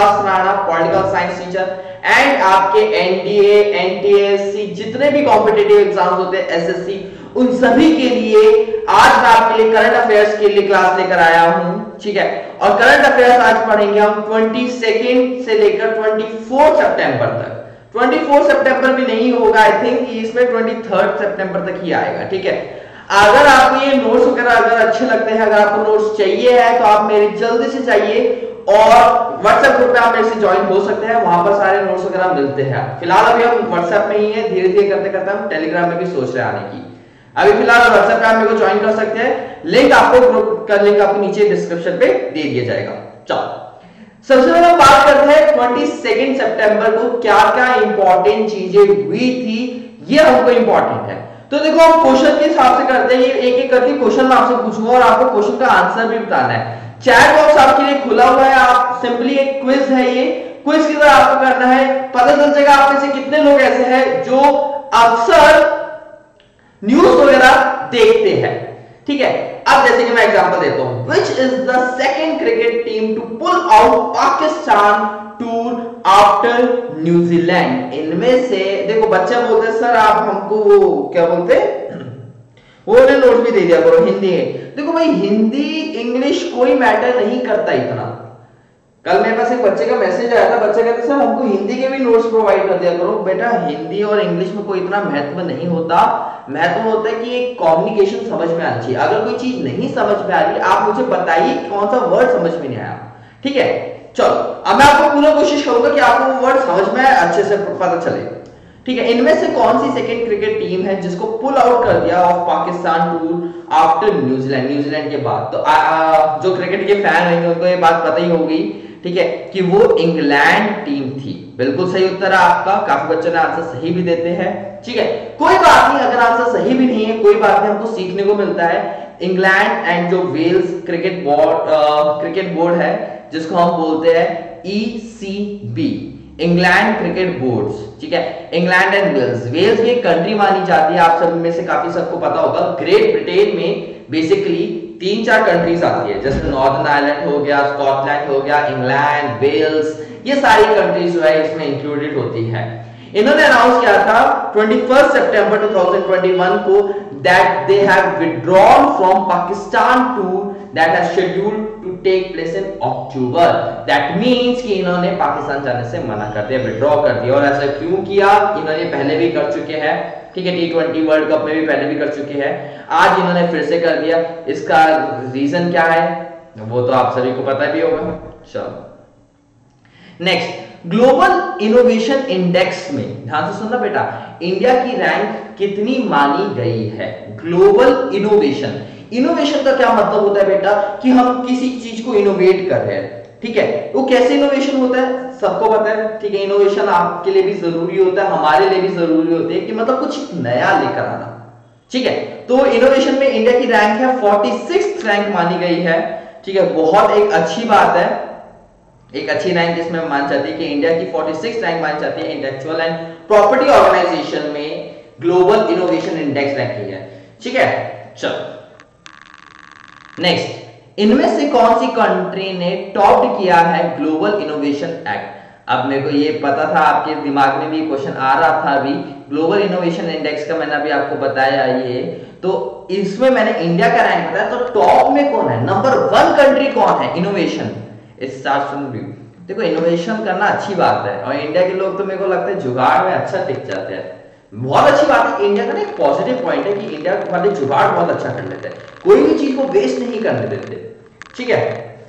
Subhash Rana, political science teacher, and आपके NDA, NTSC, जितने भी कॉम्पिटिटिव एग्जाम्स होते हैं, एसएससी, उन सभी के लिए आज मैं आपके लिए करंट अफेयर्स के लिए क्लास लेकर आया हूं, ठीक है। और करंट अफेयर्स आज पढ़ेंगे हम 22 से लेकर 24 सितंबर तक। 24 सितंबर भी नहीं होगा, आई थिंक इसमें 23 सितंबर तक ही आएगा, ठीक है। अगर आपको ये नोट्स वगैरह अगर अच्छे लगते हैं, अगर आपको नोट्स चाहिए है तो आप मेरे जल्दी से चाहिए और व्हाट्सएप ग्रुप पे आप मेरे से ज्वाइन हो सकते हैं, वहां पर सारे नोट्स वगैरह मिलते हैं। फिलहाल अभी हम व्हाट्सएप में ही है, धीरे धीरे करते करते हम टेलीग्राम में भी सोच रहे हैं आने की। अभी फिलहाल व्हाट्सएप पे आप मेरे को ज्वाइन कर सकते हैं, लिंक आपको ग्रुप का लिंक आपको नीचे डिस्क्रिप्शन पे दे दिया जाएगा। चलो सबसे पहले बात करते हैं 22 सितंबर को क्या क्या इंपॉर्टेंट चीजें हुई थी, ये हमको इंपॉर्टेंट है। तो देखो हम क्वेश्चन के हिसाब से करते हैं, एक एक करके क्वेश्चन मैं आपसे पूछूंगा और आपको क्वेश्चन का आंसर भी बताना है। चैट बॉक्स आपके लिए खुला हुआ है, आप सिंपली एक क्विज है, ये क्विज की तरह आपको करना है, पता चल जाएगा आप में से कितने लोग ऐसे हैं जो अक्सर न्यूज वगैरह देखते हैं, ठीक है। अब जैसे कि मैं एग्जांपल देता हूं, which is the second cricket team to pull out Pakistan tour after New Zealand. इनमें से देखो बच्चे बोलते हैं सर आप हमको वो क्या बोलते हैं, वो नोट्स भी दे दिया करो हिंदी है। देखो भाई हिंदी इंग्लिश कोई मैटर नहीं करता इतना। कल मेरे पास एक बच्चे का मैसेज आया था, बच्चे कहते सर हमको हिंदी के भी नोट्स प्रोवाइड कर दिया करो। बेटा हिंदी और इंग्लिश में कोई इतना महत्व नहीं होता, महत्व होता है कि एक कम्युनिकेशन समझ में आनी चाहिए। अगर कोई चीज नहीं समझ में आ रही आप मुझे बताइए कौन सा वर्ड समझ में नहीं आया, ठीक है। चलो अब मैं आपको पूरा कोशिश करूंगा कि आपको वो वर्ड समझ में अच्छे से पता चले, ठीक है। इनमें से कौन सी सेकंड क्रिकेट टीम है जिसको पुल आउट कर दिया of Pakistan tour after New Zealand, New Zealand के बाद। तो जो क्रिकेट के फैन रहेंगे उनको ये बात पता ही होगी, ठीक है, कि वो इंग्लैंड टीम थी। बिल्कुल सही उत्तर है आपका, काफी बच्चों ने आंसर सही भी देते हैं, ठीक है। कोई बात नहीं, अगर आंसर सही भी नहीं है कोई बात नहीं, हमको सीखने को मिलता है। इंग्लैंड एंड जो वेल्स क्रिकेट बोर्ड है जिसको हम बोलते हैं ECB, इंग्लैंड क्रिकेट बोर्ड्स, ठीक है। इंग्लैंड एंड वेल्स, वेल्स भी एक कंट्री मानी जाती है, आप सब में से काफी सबको पता होगा। ग्रेट ब्रिटेन में बेसिकली 3-4 कंट्रीज आती है, जैसे नॉर्दर्न आयरलैंड हो गया, स्कॉटलैंड हो गया, इंग्लैंड, वेल्स, ये सारी कंट्रीज जो है इसमें इंक्लूडेड होती है। इन्होंने अनाउंस किया था 21 सितंबर 2021 को that they have withdrawn from Pakistan tour that has scheduled to take place in October. That means कि इन्होंने पाकिस्तान जाने से मना कर दिया, विड्रॉ कर दिया। और ऐसा क्यों किया, इन्होंने पहले भी कर चुके हैं, ठीक है, T20 वर्ल्ड कप में भी पहले भी कर चुके हैं, आज इन्होंने फिर से कर दिया। इसका रीजन क्या है वो तो आप सभी को पता भी होगा। चलो नेक्स्ट, ग्लोबल इनोवेशन इंडेक्स में ध्यान से सुनना बेटा, इंडिया की रैंक कितनी मानी गई है। ग्लोबल इनोवेशन, इनोवेशन का क्या मतलब होता है बेटा, कि हम किसी चीज को इनोवेट कर रहे हैं, ठीक है। वो कैसे इनोवेशन होता है सबको पता है, ठीक है। इनोवेशन आपके लिए भी जरूरी होता है, हमारे लिए भी जरूरी होती है, कि मतलब कुछ नया लेकर आना, ठीक है। तो इनोवेशन में इंडिया की रैंक है 46th रैंक मानी गई है, ठीक है। बहुत एक अच्छी बात है, एक अच्छी रैंक जिसमें मान जाती है कि इंडिया की 46th रैंक मानी जाती है इंटेलेक्चुअल एंड प्रॉपर्टी ऑर्गेनाइजेशन में ग्लोबल इनोवेशन इंडेक्स रैंकिंग है, ठीक है। चलो नेक्स्ट, इनमें से कौन सी कंट्री ने टॉप किया है ग्लोबल इनोवेशन एक्ट। अब मेरे को ये पता था, आपके दिमाग में भी क्वेश्चन आ रहा था अभी, ग्लोबल इनोवेशन इंडेक्स का मैंने अभी आपको बताया ये, तो इसमें मैंने इंडिया का रैंक बताया, तो टॉप में कौन है, नंबर 1 कंट्री कौन है इनोवेशन। देखो इनोवेशन करना अच्छी बात है, और इंडिया के लोग तो मेरे को लगता है जुगाड़ में अच्छा टिक जाते हैं, बहुत अच्छी बात है। इंडिया का ना एक पॉजिटिव पॉइंट है कि इंडिया वाले जुगाड़ बहुत अच्छा कर लेते हैं, कोई भी चीज को वेस्ट नहीं करने देते, ठीक है,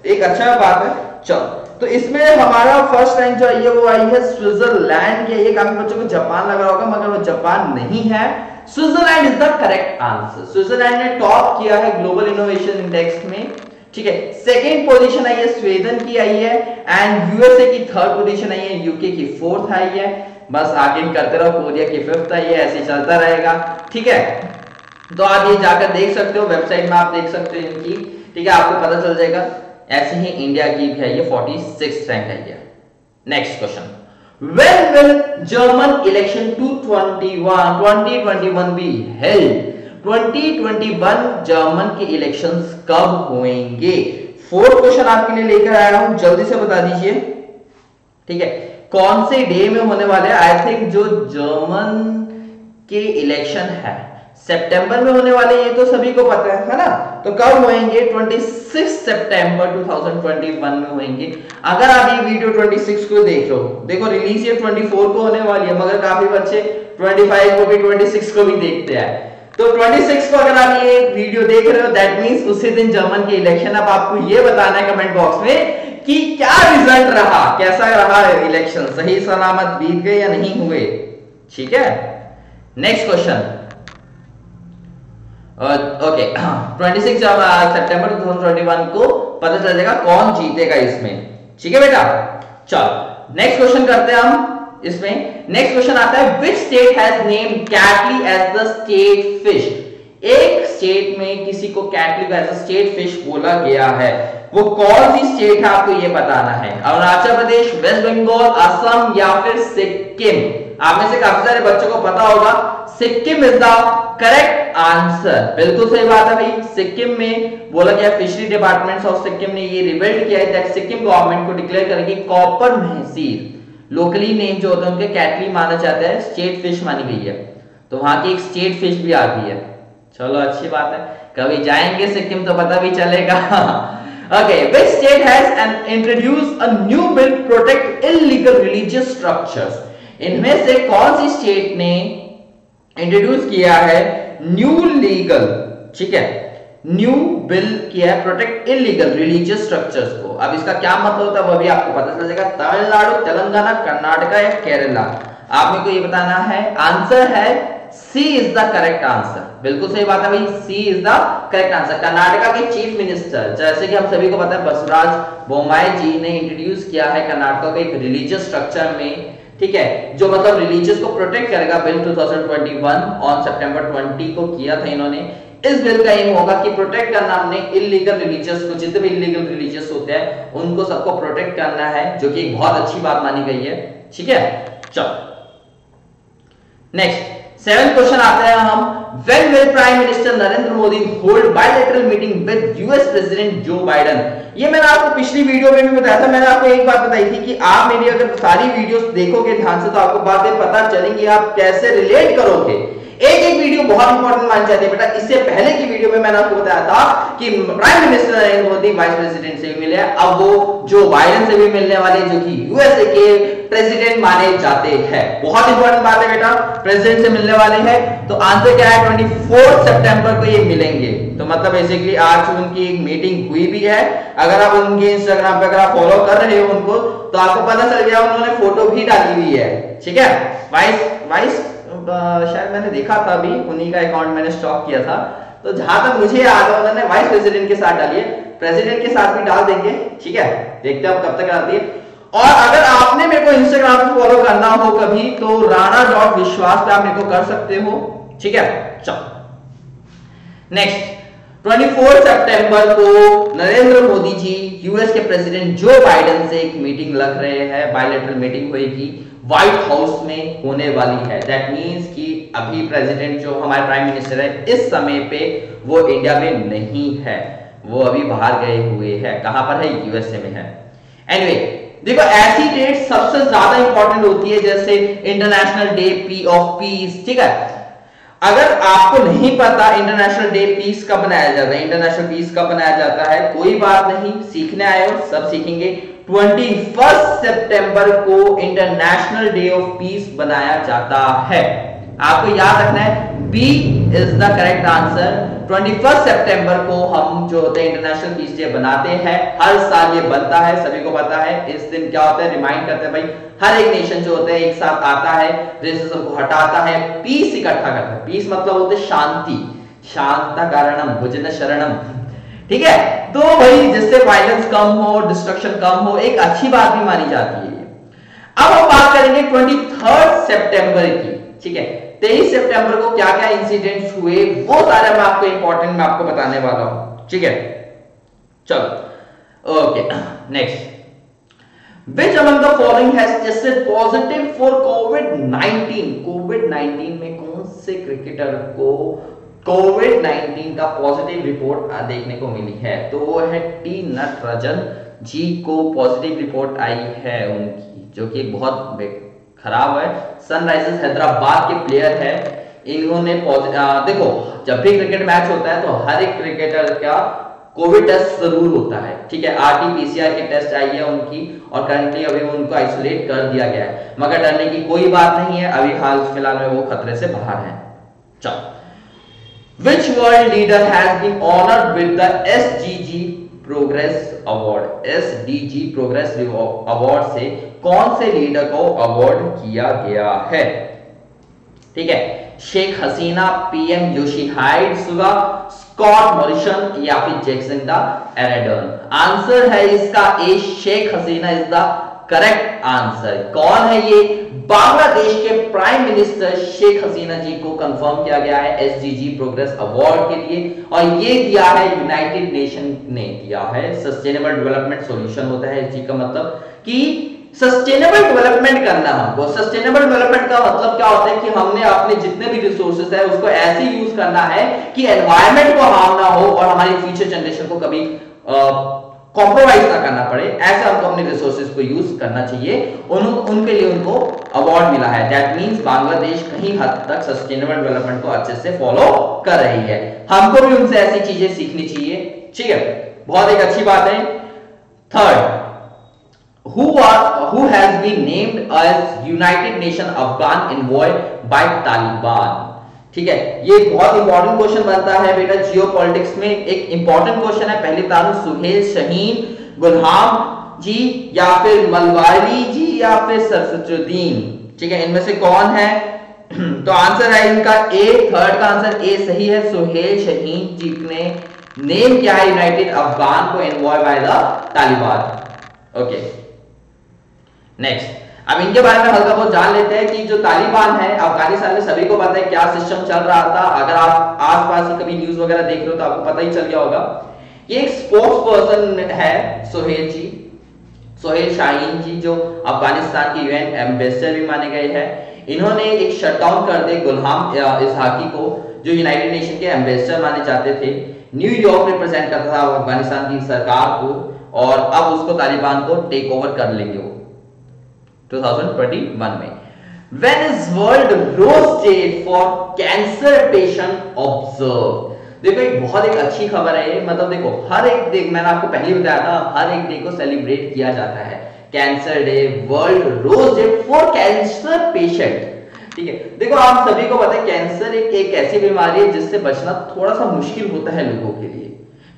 एक अच्छा बात है। चलो तो इसमें हमारा फर्स्ट रैंक जो आई है वो आई है स्विट्जरलैंड की। ये काफी बच्चों को जापान लग रहा होगा, मगर वो जापान नहीं है, Switzerland is the correct answer. Switzerland ने टॉप किया है ग्लोबल इनोवेशन इंडेक्स में, ठीक है। सेकेंड पोजीशन आई है स्वीडन की आई है, एंड यूएसए की 3rd पोजीशन आई है, यूके की 4th आई है। बस आगे करते रहो, कोरिया की 5th आई है, ऐसे चलता रहेगा, ठीक है। तो आप ये जाकर देख सकते हो, वेबसाइट में आप देख सकते हो इनकी, ठीक है, आपको पता चल जाएगा। ऐसे ही इंडिया की भी है ये 46th रैंक आई है। Next question, when will German election 2021 be held. 2021 German के इलेक्शंस कब होंगे। 4th क्वेश्चन आपके लिए लेकर आया हूं, जल्दी से बता दीजिए। ठीक है, कौन से डे में होने वाले हैं? आई थिंक जो जर्मन के इलेक्शन है सितंबर में होने वाले, ये तो सभी को पता है ना। तो कब होंगे? 26 सितंबर 2021 में होंगे। अगर आप ये वीडियो 26 को देख लो, देखो रिलीज ये 24 को होने वाली है, मगर काफी बच्चे 25 को भी 26 को भी देखते हैं। तो 26 को अगर आप ये वीडियो देख रहे हो, दैट मींस उसी दिन जर्मन के इलेक्शन। अब आपको ये बताना है कमेंट बॉक्स में कि क्या रिजल्ट रहा, कैसा रहा इलेक्शन, सही सलामत बीत गए या नहीं हुए। ठीक है, नेक्स्ट क्वेश्चन। ओके 26 सितंबर 2021 को पता चल जाएगा कौन जीतेगा इसमें। ठीक है बेटा, चलो नेक्स्ट क्वेश्चन करते हैं हम इसमें। नेक्स्ट क्वेश्चन आता है, which state has named catla as the state fish. एक स्टेट में किसी को catla as the state fish बोला गया है, वो कौन सी स्टेट है आपको ये बताना है। अरुणाचल प्रदेश, वेस्ट बंगाल, असम या फिर सिक्किम। आप में से काफी सारे बच्चों को पता होगा Sikkim is the correct answer. बिल्कुल सही बात है भाई, सिक्किम में बोला गया, फिशरी डिपार्टमेंट ऑफ सिक्किम ने ये रिवेल्ड किया है दैट सिक्किम गवर्नमेंट को डिक्लेयर करेगी कॉपर महसीर लोकली नेम जो होते हैं उनके कैटली माना जाता है, स्टेट फिश मानी गई है। तो वहां की एक स्टेट फिश भी आ गई है। चलो अच्छी बात है, कभी जाएंगे सिक्किम तो पता भी चलेगा। Okay, which state has introduced a new bill protect illegal religious structures? इनमें से कौन सी स्टेट ने इंट्रोड्यूस किया है न्यू लीगल, ठीक है, न्यू बिल किया है प्रोटेक्ट इलीगल रिलीजियस स्ट्रक्चर्स को। अब इसका क्या मतलब होता है वो भी आपको पता चल जाएगा। तमिलनाडु, तेलंगाना, कर्नाटका या केरला, आप मेरे को ये बताना है। आंसर है C is the correct answer. बिल्कुल सही बात है भाई, C is the correct answer. Karnataka के चीफ मिनिस्टर, जैसे कि हम सभी को पता है, बसवराज बोम्माई जी ने इंट्रोड्यूस किया है कर्नाटका के एक रिलीजियस स्ट्रक्चर में, ठीक है, जो मतलब रिलीजियस को प्रोटेक्ट करेगा। बिल 2021 ऑन सितंबर 20 को किया था इन्होंने। इस बिल का एम होगा कि प्रोटेक्ट करना हमने इलीगल रिलीजियस को, जितने भी इलीगल रिलीजियस होते हैं उनको सबको प्रोटेक्ट करना है, जो कि एक बहुत अच्छी बात मानी गई है। ठीक है, चलो नेक्स्ट 7th क्वेश्चन आते हैं हम। When will Prime Minister Narendra Modi hold bilateral meeting with US President Joe Biden? ये मैंने आपको पिछली वीडियो में भी बताया था। मैंने आपको एक बात बताई थी कि आप मेरी अगर सारी वीडियोस देखोगे ध्यान से तो आपको बातें पता चलेंगी, आप कैसे रिलेट करोगे। एक एक वीडियो बहुत इंपॉर्टेंट मानी जाती है बेटा। इससे पहले की वीडियो में मैंने आपको बताया था कि prime minister Narendra Modi vice president से भी मिले, अब वो जो बाइडेन से भी मिलने वाले, जो कि यूएसए के प्रेसिडेंट माने जाते हैं। बहुत इंपॉर्टेंट बात है बेटा, प्रेसिडेंट से मिलने वाले हैं। तो आंसर क्या है, 24 सितंबर को ये मिलेंगे। तो मतलब बेसिकली आज उनकी एक मीटिंग हुई भी है। अगर आप उनके इंस्टाग्राम पे अगर आप फॉलो कर रहे हो उनको, तो आपको पता चल गया, उन्होंने फोटो भी डाली हुई है। ठीक है, वाइस शायद मैंने देखा था अभी, उन्हीं का अकाउंट मैंने स्टॉक किया था। तो जहां तक मुझे याद है उन्होंने वाइस प्रेसिडेंट के साथ डाली है, प्रेसिडेंट के साथ भी डाल देंगे। ठीक है, देखते हैं कब तक डालती है। और अगर आपने मेरे को इंस्टाग्राम पे फॉलो करना हो कभी, तो राणा.विश्वास पे आप मेरे को कर सकते हो। ठीक है, चलो नेक्स्ट 24 सितंबर को नरेंद्र मोदी जी यूएस के प्रेसिडेंट जो बाइडेन से एक मीटिंग लग रहे हैं, बायलैटरल मीटिंग होगी, व्हाइट हाउस में होने वाली है। दैट मींस कि अभी प्रेसिडेंट जो हमारे प्राइम मिनिस्टर है इस समय पे वो इंडिया में नहीं है, वो अभी बाहर गए हुए हैं। कहां पर है? यूएसए में है। एनीवे देखो, ऐसी डेट सबसे ज्यादा इंपॉर्टेंट होती है जैसे इंटरनेशनल डे ऑफ पीस। ठीक है, अगर आपको नहीं पता इंटरनेशनल डे पीस कब बनाया जाता है, इंटरनेशनल पीस कब बनाया जाता है, कोई बात नहीं, सीखने आए हो सब सीखेंगे। 21 सितंबर को इंटरनेशनल डे ऑफ पीस बनाया जाता है। आपको याद रखना है, B is the correct answer. 21 सितंबर को हम जो होते हैं इंटरनेशनल पीस डे बनाते हैं, हर साल ये बनता है, सभी को पता है। इस दिन क्या होता है, रिमाइंड करते हैं भाई, हर एक नेशन जो होते हैं एक साथ आता है, रेसिज्म को हटाता है, पीस इकट्ठा करता है। पीस मतलब होते शांति, शांता कारणम भुजन शरणम। ठीक है, तो भाई जिससे वायलेंस कम हो, डिस्ट्रक्शन कम हो, एक अच्छी बात भी मानी जाती है। अब हम बात करेंगे 23 सितंबर की। ठीक है, 23 सितंबर को क्या क्या इंसिडेंट्स हुए वो सारे मैं आपको इंपॉर्टेंट मैं आपको बताने वाला हूं। ठीक है, चलो okay next. Which among the following has tested positive for COVID-19? COVID-19 में कौन से क्रिकेटर को COVID-19 का पॉजिटिव रिपोर्ट देखने को मिली है? तो वो है टी नटराजन जी को पॉजिटिव रिपोर्ट आई है उनकी। जो कि बहुत खराब है, सनराइजर्स हैदराबाद के प्लेयर है, इन्होंने देखो जब भी क्रिकेट मैच होता है तो हर एक क्रिकेटर का कोविड टेस्ट जरूर होता है, ठीक है। आरटी-पीसीआर की टेस्ट आई है उनकी और करंटली अभी उनको आइसोलेट कर दिया गया है, मगर डरने की कोई बात नहीं है, अभी हाल फिलहाल में वो खतरे से बाहर हैं। चलो, Which world leader has been honored with the SDG Progress Award? SDG Progress Award से कौन से लीडर को अवार्ड किया गया है? ठीक है, Sheikh Hasina, PM योशिहाइडे, Scott Morrison या फिर जैक्सिंडा एरेडर्न। आंसर है इसका ए, Sheikh Hasina is the correct answer. कौन है ये? बांग्लादेश के प्राइम मिनिस्टर शेख हसीना जी को कंफर्म किया गया है एसडीजी प्रोग्रेस अवार्ड के लिए, और ये दिया है यूनाइटेड नेशन ने दिया है। सस्टेनेबल डेवलपमेंट सॉल्यूशन होता है एसडीजी का मतलब कि सस्टेनेबल डेवलपमेंट करना हमको। सस्टेनेबल डेवलपमेंट का मतलब क्या होता है कि हमने अपने जितने भी रिसोर्सेज है उसको ऐसे यूज करना है कि एनवायरनमेंट को हार्म ना हो और हमारी फ्यूचर जनरेशन को कभी कॉम्प्रोमाइज ना करना पड़े, ऐसे हमको अपने रिसोर्सेज को यूज करना चाहिए। उनके लिए उनको अवार्ड मिला है। दैट मींस बांग्लादेश कहीं हद तक सस्टेनेबल डेवलपमेंट को अच्छे से फॉलो कर रही है, हमको भी उनसे ऐसी चीजें सीखनी चाहिए, ठीक है, बहुत एक अच्छी बात है। Third, who has been named as United Nation Afghan envoy by Taliban? ठीक है, ये बहुत इंपॉर्टेंट क्वेश्चन बनता है बेटा जियोपॉलिटिक्स में। एक इंपॉर्टेंट क्वेश्चन है, पहले बता दूं, सुहेल शाहीन, गुलहाम जी या फिर मलवारी जी या फिर सरफजुद्दीन, ठीक है, इनमें से कौन है? तो आंसर है इनका ए, थर्ड का आंसर ए सही है। सुहेल शाहीन जी ने नेम किया है यूनाइटेड अफगान को envoy by the Taliban. Okay, next, अब इनके बारे में हल्का बहुत जान लेते हैं कि जो तालिबान है अफगानिस्तान में, सभी को पता है क्या सिस्टम चल रहा था। अगर आप आसपास ही कभी न्यूज वगैरह देख रहे हो तो आपको पता ही चल गया होगा। ये एक स्पोर्ट्स पर्सन है सुहेल शाहीन जी, जो अफगानिस्तान के यूएन एम्बेसडर भी माने गए हैं। इन्होंने एक शटडाउन कर दिया गुलहाम इसहाकी को, जो यूनाइटेड नेशन के एम्बेसडर माने जाते थे, न्यूयॉर्क रिप्रेजेंट करता था अफगानिस्तान की सरकार को, और अब उसको तालिबान को टेक ओवर कर लेंगे वो 2021 में। When is World Rose Day for Cancer Patient Observed? देखो एक अच्छी खबर है ये, मतलब देखो हर एक मैंने आपको पहले बताया था, हर एक डे को सेलिब्रेट किया जाता है। Cancer day, world rose day for cancer patient, ठीक है। देखो आप सभी को पता है कैंसर एक ऐसी बीमारी है जिससे बचना थोड़ा सा मुश्किल होता है लोगों के लिए,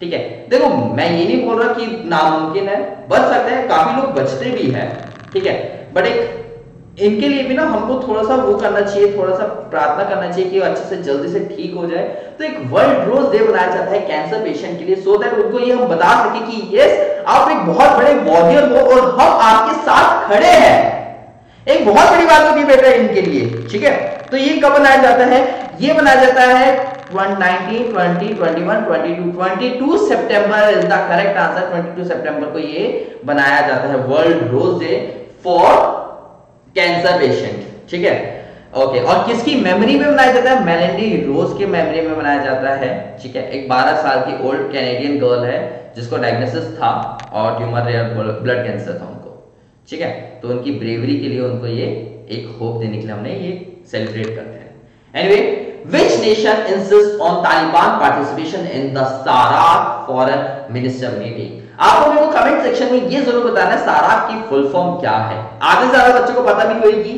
ठीक है। देखो मैं ये नहीं बोल रहा कि नामुमकिन है, बच सकते हैं, काफी लोग बचते भी हैं, ठीक है, बट एक इनके लिए भी ना हमको थोड़ा सा वो करना चाहिए, थोड़ा सा प्रार्थना करना चाहिए कि वो अच्छे से जल्दी से ठीक हो जाए। तो एक वर्ल्ड रोज डे बनाया जाता है कैंसर पेशेंट के लिए, सो दैट उनको ये हम बता सके कि यस आप एक बहुत बड़े वॉरियर हो और हम आपके साथ खड़े हैं। एक बहुत बड़ी बात होगी बेटा इनके लिए, ठीक है। तो ये कब बनाया जाता है? ये बनाया जाता है 19, 20, 21, 22 सितंबर इज द करेक्ट आंसर। 22 सितंबर को ये बनाया जाता है world rose day for cancer patient, ठीक है, ओके। और किसकी मेमोरी में बनाया जाता है? मेलेंडी रोज के मेमोरी में बनाया जाता है, ठीक है। एक 12 साल की ओल्ड कैनेडियन गर्ल है जिसको डायग्नोसिस था और ट्यूमर रेयर ब्लड कैंसर था उनको, ठीक है। तो उनकी ब्रेवरी के लिए उनको ये एक होप देने के लिए हमने ये सेलिब्रेट करते हैं। Anyway, which nation insists on Taliban participation in the SAARC foreign minister meeting? आपको मेरे को कमेंट सेक्शन में ये जरूर बताना है SAARC की फुल फॉर्म क्या है, आधे से ज्यादा बच्चों को पता भी होगी,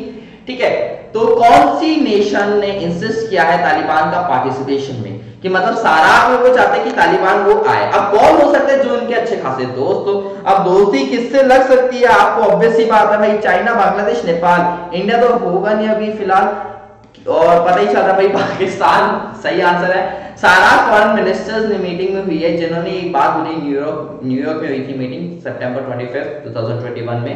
ठीक है। तो कौन सी नेशन ने इंसिस्ट किया है तालिबान का पार्टिसिपेशन में, कि मतलब SAARC में वो चाहते हैं कि तालिबान वो आए। अब कौन हो सकता है? जो उनके अच्छे खासे दोस्त हो। अब दोस्ती किससे लग सकती है? आपको ऑब्वियस सी बात है भाई, चाइना, बांग्लादेश, नेपाल, इंडिया तो होगा नहीं अभी फिलहाल, और पता ही चलता भाई पाकिस्तान सही आंसर है। SAARC फॉरेन मिनिस्टर्स ने मीटिंग में हुई है, जिन्होंने एक बात बोली, न्यूयॉर्क में हुई थी मीटिंग सितंबर 25, 2021 में,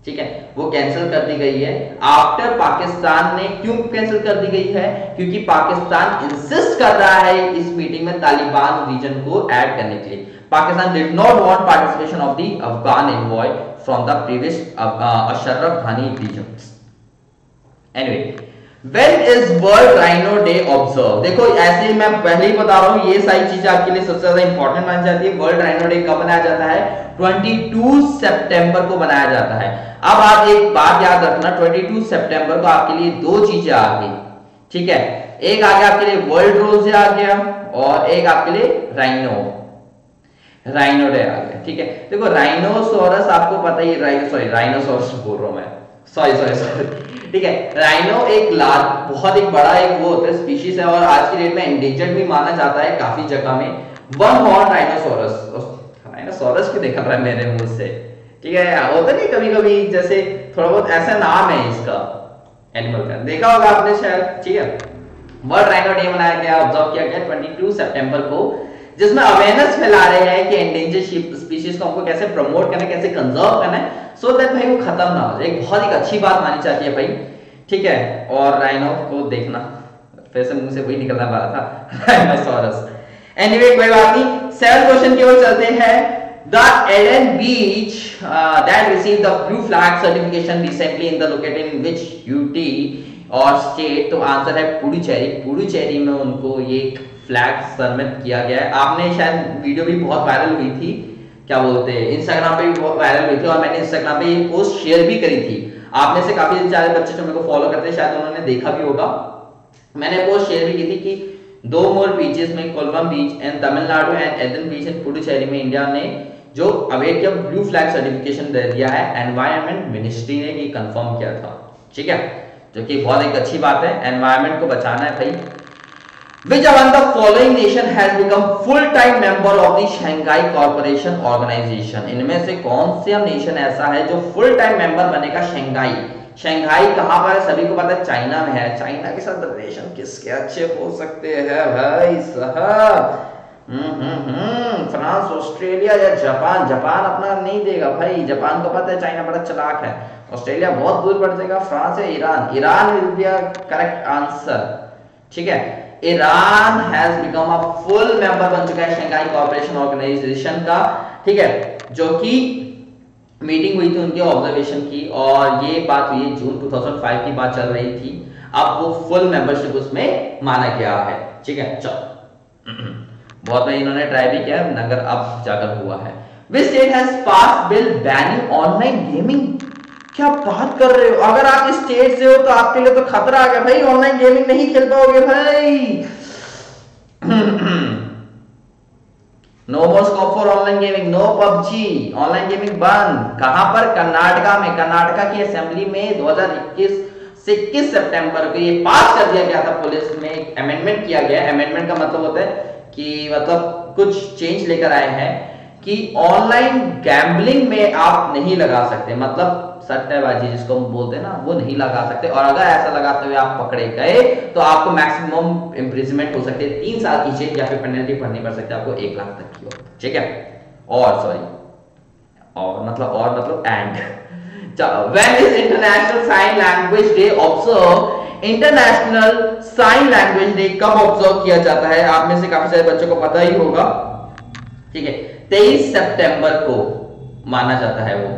ठीक है। वो कैंसिल कर दी गई है आफ्टर पाकिस्तान ने। क्यों कैंसिल कर दी गई है? क्योंकि पाकिस्तान इंसिस्ट कर रहा है इस मीटिंग में तालिबान रीजन को ऐड करने के लिए। Pakistan did not want participation of the Afghan envoy from the previous Ashraf Ghani region. Anyway, When is world rhino day observe? देखो ऐसे मैं पहले ही बता रहा हूँ, ये सारी चीजें आपके लिए सबसे ज्यादा इंपॉर्टेंट मानी जाती है। वर्ल्ड राइनो डे कब मनाया जाता है? 22 सितंबर को मनाया जाता है। अब आप एक बात याद रखना, 22 सितंबर को आपके लिए दो चीजें आ गई, ठीक है। एक आ गया आपके लिए वर्ल्ड रोज डे आ गया, और एक आपके लिए राइनो डे आ गया, ठीक है। देखो राइनोसोरस आपको पता ही, राइनोसोरस बोल रहा हूं मैं, सॉरी, ठीक है। राइनो एक बहुत एक बड़ा एक वो होता है, स्पीशीज है, और आज की डेट में एंडेंजर्ड भी माना जाता है काफी जगह में। वन हॉर्न राइनोसोरस की देखा रहा है मेरे मुंह से, ठीक है। होता नहीं कभी कभी जैसे थोड़ा बहुत ऐसा नाम है इसका एनिमल का, देखा होगा आपने शायद, ठीक है। वर्ल्ड राइनो डे मनाया गया, ऑब्जर्व किया गया 22 सितंबर को, जिसमें अवेयरनेस फैला रहे हैं कि एंडेंजर्ड स्पीशीज को हमको कैसे प्रमोट करना है, कैसे कंजर्व करना है, सो दैट भाई वो खत्म ना हो जाए। एक बहुत ही अच्छी बात मानी जाती है भाई, ठीक है। और राइनो को देखना, फिर से मुंह से वही निकलना वाला था, राइनोसोरस। एनीवे कोई बात नहीं, 7 क्वेश्चन की ओर चलते हैं। The Eden Beach that received the blue flag certification recently in the located in which UT और स्टेट? तो आंसर है पुडुचेरी। पुडुचेरी में उनको ये फ्लैग सम्मानित किया गया है। आपने शायद वीडियो भी बहुत वायरल हुई थी, क्या बोलते हैं, इंस्टाग्राम पे भी बहुत वायरल हुई थी, और मैंने इंस्टाग्राम पे ये पोस्ट शेयर भी करी थी। आप में से काफी सारे बच्चे जो मेरे को फॉलो करते हैं शायद उन्होंने देखा भी होगा। मैंने पोस्ट शेयर भी की थी कि 2 मोर बीचेस में, कोलम बीच एंड तमिलनाडु एंड एडन बीच इन पुडुचेरी में इंडिया ने जो अवेट किया ब्लू फ्लैग सर्टिफिकेशन दे दिया है। एनवायरनमेंट मिनिस्ट्री ने ये कंफर्म किया था, ठीक है, जो कि बहुत एक अच्छी बात है। एनवायरनमेंट को बचाना है भाई। Which among the following nation has become full-time member of the Shanghai Cooperation Organization? इनमें से कौन सा नेशन ऐसा है जो फुल टाइम मेंबर बनेगा शंघाई? शंघाई कहां पर है? सभी को पता है चाइना में है। चाइना के साथ रिलेशन किसके अच्छे हो सकते हैं भाई साहब? फ्रांस, ऑस्ट्रेलिया या जापान? जापान अपना नहीं देगा भाई, जापान को पता है चाइना बड़ा चालाक है। ऑस्ट्रेलिया बहुत दूर पड़ जाएगा। फ्रांस या Iran? Iran will be a correct answer, ठीक है। Iran has become a full member बन चुका है शंघाई कोऑपरेशन ऑर्गेनाइजेशन का, ठीक है, जो कि मीटिंग हुई थी उनके ऑब्जर्वेशन की, और ये बात हुई जून 2005 की बात चल रही थी। अब वो फुल मेंबरशिप उसमें माना गया है, ठीक है। चलो बहुत में इन्होंने ट्राई भी किया मगर अब जाकर हुआ है। Which state has passed bill banning online gaming? क्या बात कर रहे हो? अगर आप इस स्टेट से हो तो आपके लिए तो खतरा आ गया भाई, ऑनलाइन गेमिंग नहीं खेल पाओगे भाई। No more scope for online gaming, no PUBG, online gaming बंद। कहां पर? कर्नाटका में। कर्नाटका की असेंबली में 2021 से 21 सितंबर को ये पास कर दिया गया था। पुलिस में एक अमेंडमेंट किया गया। अमेंडमेंट का मतलब होता है कि मतलब कुछ चेंज लेकर आए हैं कि ऑनलाइन गैम्बलिंग में आप नहीं लगा सकते, मतलब सट्टेबाजी जिसको हम बोलते हैं ना, वो नहीं लगा सकते। और अगर ऐसा लगाते हुए आप पकड़े गए तो आपको मैक्सिमम इम्प्रिजमेंट हो सकते है 3 साल की जेल, या फिर पेनल्टी भरनी पड़ सकती है आपको 1 लाख तक की, ठीक है। और मतलब and when is international sign language day observe? International sign language day कब ऑब्जर्व किया जाता है? आप में से काफी सारे बच्चों को पता ही होगा, ठीक है। 23 सितंबर को माना जाता है वो।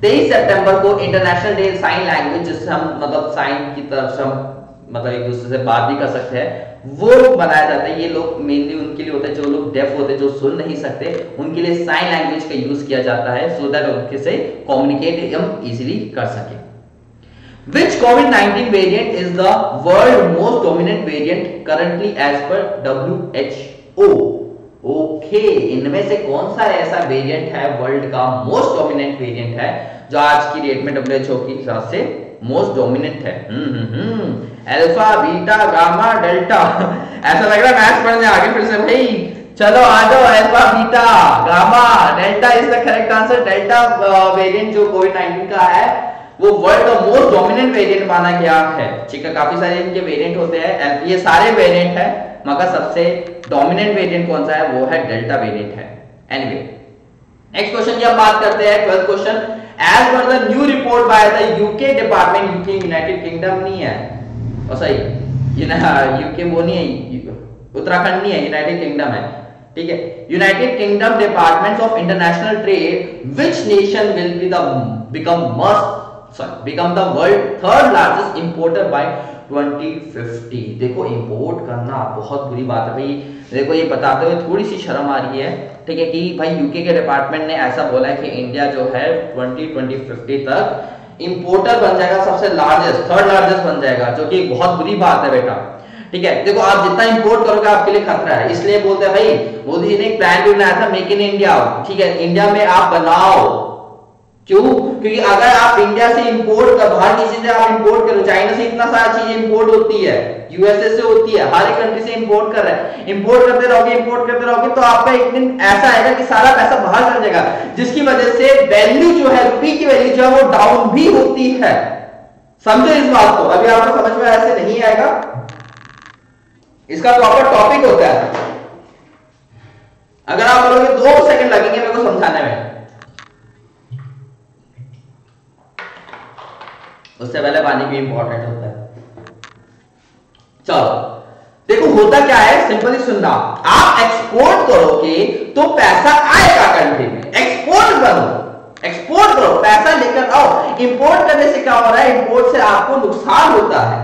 23 सितंबर को इंटरनेशनल डे साइन लैंग्वेज, जिससे हम मतलब साइन की तरफ से हम मतलब एक दूसरे से बात भी कर सकते हैं, वो बनाया जाता है। ये लोग मेनली उनके लिए होता है जो लोग डेफ होते हैं, जो सुन नहीं सकते, उनके लिए साइन लैंग्वेज का यूज किया जाता है, सो दैट उनके से कम्युनिकेट हम इजीली कर सके। Which COVID-19 variant is the world most dominant variant currently as per WHO? Okay, इनमें से कौन सा ऐसा वेरिएंट है वर्ल्ड का मोस्ट डोमिनेंट वेरिएंट है जो आज की डेट में WHO की हिसाब से मोस्ट डोमिनेंट है? Alpha, beta, gamma, delta. ऐसा लग रहा है मैथ्स पढ़ने आगे फिर से भाई। चलो आ जाओ, alpha, beta, gamma, delta is the correct answer. Delta variant जो कोविड-19 का है वो वर्ल्ड का मोस्ट डोमिनेंट वेरिएंट माना गया है, ठीक है। काफी सारे इनके वेरिएंट होते हैं, ये सारे वेरिएंट है, मगर सबसे डोमिनेंट वेरिएंट कौन सा है? वो है डेल्टा वेरिएंट है। एनीवे नेक्स्ट क्वेश्चन की हम बात करते हैं, 12th question. As per the new report by the UK department, UK United Kingdom नहीं है, और सही यूके वो नहीं है, उत्तराखंड नहीं है, यूनाइटेड किंगडम है, ठीक है। United kingdom department of international trade, which nation will be the become the world third largest importer by 2050। देखो इंपोर्ट करना बहुत बुरी बात है भाई। देखो ये बताते हुए थोड़ी सी शर्म आ रही है, ठीक है, कि भाई यूके के डिपार्टमेंट ने ऐसा बोला है कि इंडिया जो है 2050 तक इंपोर्टर बन जाएगा, सबसे लार्जेस्ट, थर्ड लार्जेस्ट बन जाएगा, जो कि बहुत बुरी बात है बेटा। ठीक है, देखो आप जितना इंपोर्ट करोगे आपके लिए खतरा है, इसलिए बोलते हैं भाई मोदी जी ने एक प्लान भी बनाया था, मेक इन इंडिया। ठीक है, इंडिया में आप बनाओ। क्यों? क्योंकि अगर आप इंडिया से इंपोर्ट कर, बाहर की चीजें आप इंपोर्ट करो, चाइना से इतना सारा चीजें इंपोर्ट होती है, यूएसए से होती है, हर एक कंट्री से इंपोर्ट कर रहे हैं, इंपोर्ट करते रहोगे तो आपका एक दिन ऐसा आएगा कि सारा पैसा बाहर चल जाएगा, जिसकी वजह से वैल्यू जो है, रुपये की वैल्यू जो है वो डाउन भी होती है। समझो इस बात को, अभी आपको समझ में ऐसे नहीं आएगा, इसका प्रॉपर टॉपिक होता है। अगर आप बोलोगे 2 सेकंड लगेंगे मेरे को समझाने में, उससे पहले पानी भी इंपॉर्टेंट होता है। चलो देखो होता क्या है, सिंपली सुनना, आप एक्सपोर्ट करोगे तो पैसा आएगा कंट्री में, एक्सपोर्ट करो, एक्सपोर्ट करो, पैसा लेकर आओ। इंपोर्ट करने से क्या हो रहा है, इंपोर्ट से आपको नुकसान होता है।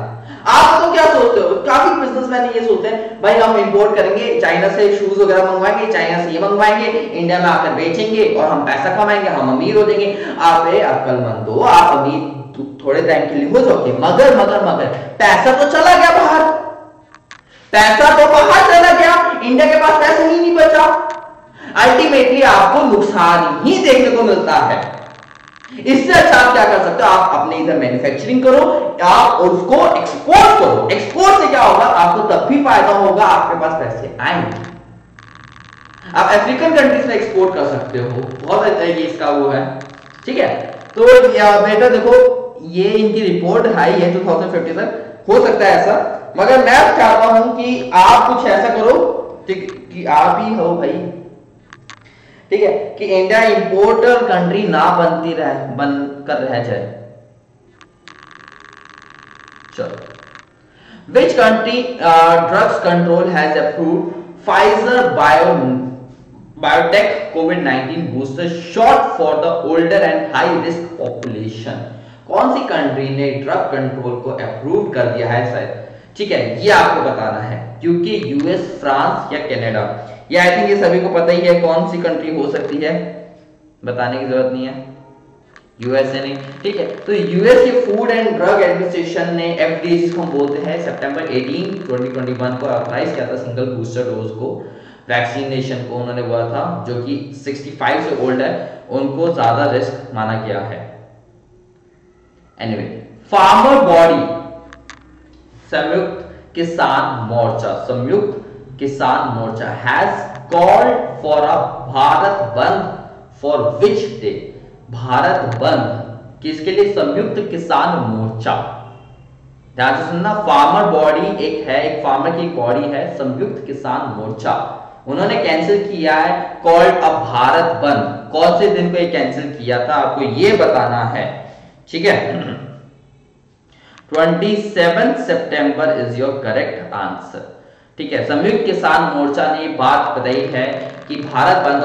आप तो क्या सोचते हो, काफी बिजनेसमैन ये सोचते हैं भाई हम इंपोर्ट करेंगे, चाइना से शूज वगैरह मंगवाएंगे, चाइना से ये मंगवाएंगे, इंडिया में आकर बेचेंगे और हम पैसा कमाएंगे, हम अमीर हो जाएंगे। आप अक्लमंदो, आप अमीर थोड़े टाइम के लिए हो जाओगे, मगर पैसा तो चला गया बाहर, पैसा तो बाहर चला गया, इंडिया के पास पैसा ही नहीं बचा। अल्टीमेटली आपको नुकसान ही देखने को मिलता है। इससे अच्छा आप क्या कर सकते हो, आप अपने इधर मैन्युफैक्चरिंग करो, आप उसको एक्सपोर्ट करो। एक्सपोर्ट से क्या होगा, आपको तब भी फायदा होगा, आपके पास पैसे आएंगे। आप अफ्रीकन कंट्रीज में एक्सपोर्ट कर सकते हो, बहुत अच्छा ये इसका वो है। ठीक है, तो बेटा देखो ये इनकी रिपोर्ट आई है 2050 तक, हो सकता है ऐसा, मगर मैं चाहता हूं कि आप कुछ ऐसा करो कि आप ही हो भाई, ठीक है, कि इंडिया इंपोर्टर कंट्री ना बन कर रह जाए। चलो, which country drugs control has approved Pfizer biotech covid booster shot for the older and high risk population. कौन सी कंट्री ने ड्रग कंट्रोल को अप्रूव कर दिया है सर? ठीक है, ये आपको बताना है, क्योंकि यूएस, फ्रांस या कनाडा, ये आई थिंक ये सभी को पता ही है कौन सी कंट्री हो सकती है, बताने की जरूरत नहीं है, यूएसए ने। ठीक है, तो यूएस के फूड एंड ड्रग एडमिनिस्ट्रेशन ने एफडीए जिसको हम बोलते हैं, सितंबर 18, 2021 को ऑथराइज किया था सिंगल बूस्टर डोज को, वैक्सीनेशन को उन्होंने बोला था, जो कि 65 से ओल्ड है उनको ज्यादा रिस्क माना गया है। Anyway, farmer body, Samyukt Kisan Morcha has called for a Bharat bandh for which day. Bharat बंद किसके लिए? संयुक्त किसान मोर्चा। ध्यान से सुनना, फार्मर बॉडी एक फार्मर की बॉडी है, संयुक्त किसान मोर्चा, उन्होंने कैंसिल किया है कॉल्ड अ भारत बंद। कौन से दिन को ये कैंसिल किया था आपको ये बताना है। ठीक है, 27 सितंबर इज योर करेक्ट आंसर। ठीक है, संयुक्त किसान मोर्चा ने बात बताई है कि भारत बंद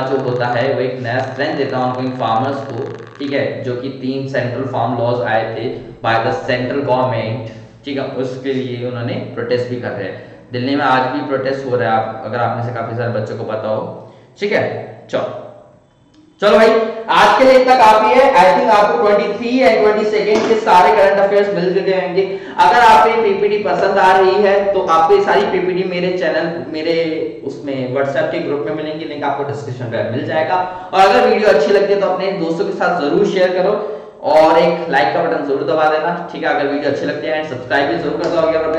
जो होता है वो एक नया स्ट्रेंथ देता है ऑनगोइंग फार्मर्स को। ठीक है, जो कि 3 सेंट्रल फार्म लॉज आए थे बाय द सेंट्रल गवर्नमेंट। ठीक है, उसके लिए उन्होंने प्रोटेस्ट भी कर रहे हैं। दिल्ली में आज भी प्रोटेस्ट हो रहा है, अगर आप में से काफी सारे बच्चों को पता हो। ठीक है, चलो भाई, आज के लिए इतना काफी है। आई थिंक आपको 23 एंड 22 के सारे करंट अफेयर्स मिल गए होंगे। अगर आपको ये पीपीटी पसंद आ रही है तो आपको ये सारी पीपीटी मेरे चैनल, मेरे उसमें व्हाट्सएप के ग्रुप में मिलेंगे, लिंक आपको डिस्क्रिप्शन में मिल जाएगा। और अगर वीडियो अच्छी लगती है तो अपने दोस्तों के साथ जरूर शेयर करो और एक लाइक का बटन जरूर दबा देना। ठीक है, अगर वीडियो अच्छी लगती है, एंड सब्सक्राइब भी जरूर कर दो अगर अभी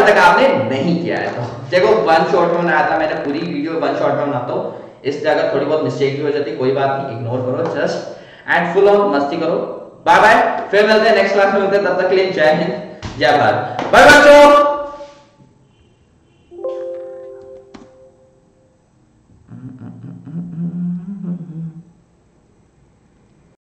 तक आपने नहीं किया है तो। देखो, वन शॉट में बनाया था मैंने, पूरी वीडियो वन शॉट में बनाता हूँ, इसलिए अगर थोड़ी बहुत मिस्टेक भी हो जाती कोई बात नहीं, इग्नोर करो जस्ट एंड फुल ऑन मस्ती करो। बाय बाय, फिर मिलते हैं नेक्स्ट क्लास में, मिलते हैं, तब तक के लिए जय हिंद, जय भारत, बाय बच्चों।